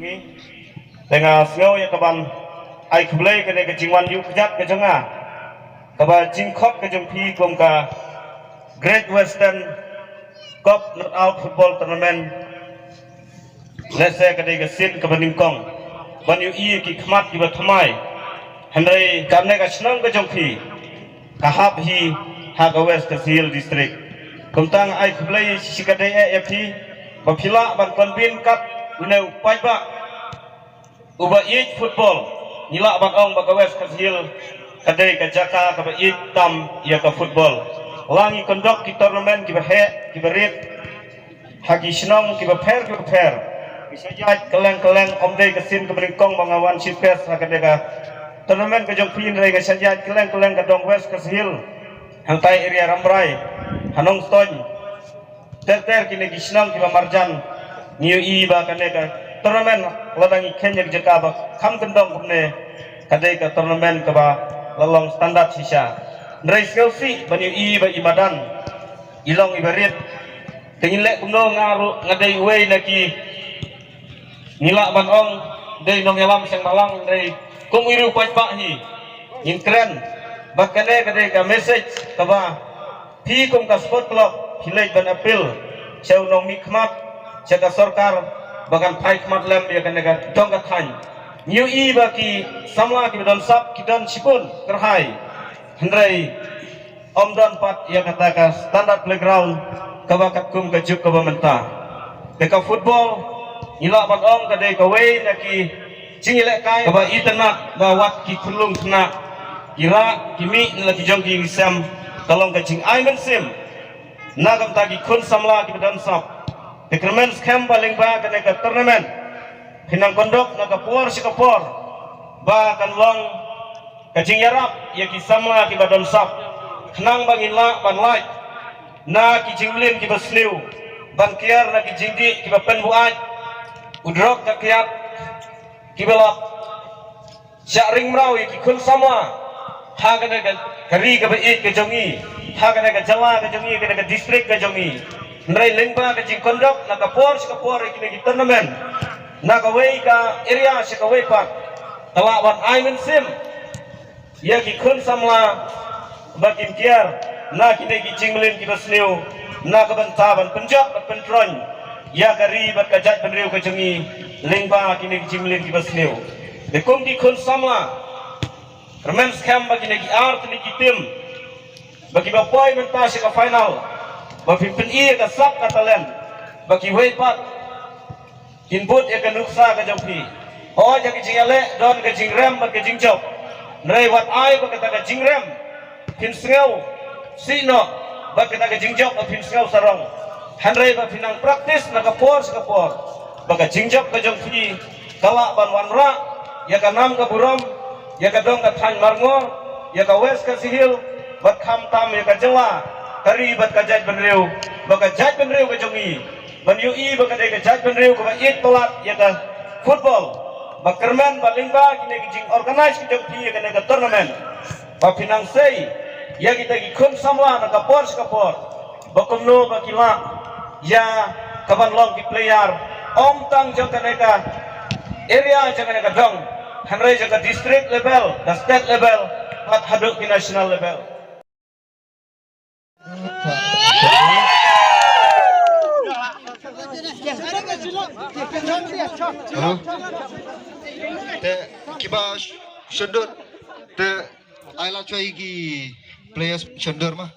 ini dengan snow yang kapan ai keblai kene ke jingwan yu kejat ke jengah kaba jingkot ke jengpi kum ka Great Western Cup Knockout Football Tournament lese kene ke sin ke beningkong ban yu i ki khmat ki bathmai handai karne ka snang ke jengpi kahap hi Haga West Hill District kumtang ai keblai sikadai AFT bapila ban konbin kat uneu pajba uba ik football nila ban ong Haga West Hill kadai ka jaka ka ik tam ya ka football langi kondok ki tournament ki bahe ki berit hagi snong ki baper bisa jaj keleng omdei ka sin ka bringkong bangawan sipes kadai ka tournament ka jong pin rei ka sajaj keleng ka dong West Hill hantai area Ramrai hanong stony ter kini kisnang kiba marjan niu i ba kane ka tournament ladangi kenya jeka ba kham kendong kumne kadai ka tournament ka ba lalong standar sisa ndrai selfie ba niu i ba ibadan ilong ibarit tingin lek kumno ngaru ngadai wei laki nila ban ong dei nong yalam sang malang ndrai kum iru paj ba hi in keren ba kane kadai ka message ka ba pi kum ka sport club hilai ban apil seu nong mikmat jaga sorkar bagan pai kmat lem dia kan nega dong ka than new i baki samla ki don sap ki don sipun kerhai hendrai om don pat ya kata ka standard playground ka bakat kum ka juk ka bamenta deka football ila ban ong ka dei ka wei naki jingile kai ka ba itenak ba wat ki kulung tna ira kimi lagi jong ki sam kalong ka jing ai men sim nagam tagi kun samla ki dan sap dekrement scam paling ba kene ka tournament hinang kondok naga por sikapor ba kan long ka jing yarap ya ki samla ki badan sap khnang bangin la ban lai na ki jinglin ki basliu ban kiar na ki jingdi ki pen buaj udrok ka kiat ki belak syaring mrau ya ki kun samla ha kene ka kari ka ba ik ke jongi hagana ka jawa ka jongi ka district ka jongi ndrai lengba ka jing kondok na ka por ki tournament na ka wei ka area ka wei pak tala ban aimen sim ya ki khun samla bakin kiar na ki ki jinglen ki basliu na ka ban taban penjak bat pentron ya ka ri bat ka jat penriu ka jongi lengba ki jinglen ki basliu de kum ki khun samla Kermen scam bagi ki art ni ki tim bagi bapoy mentas ka final bagi peni ka sak ka talent bagi wei pat input ya ka nuksa ka jampi ho ja ki jingale don ka jingrem ba ka jingjop nrei wat ai ba ka jingrem pin sngeu sino ba ka jingjop ba pin sngeu sarong hanrei ba pinang praktis na ka por ba ka jingjop ka jampi kala ban wanra ya ka nam ka burom ya ka dong ka than marngor ya ka West ka Hill bat kham tam ya ka jawa kari bat ka jaj benriu ba ka jaj benriu ka jongi ban yu i ba ka dei ka jaj benriu ka ba it pelat ya ka football ba kermen ba lingba kini ki jing organize ki jong pi ya ka tournament ba pinang sei ya kita ki khun samla na ka por ba kumno ba kila ya ka ban long ki player om tang jong ka area jong ka dong hanrei jaga district level dan state level pat haduk di national level te kiba shendur te aila choi ki players shendur mah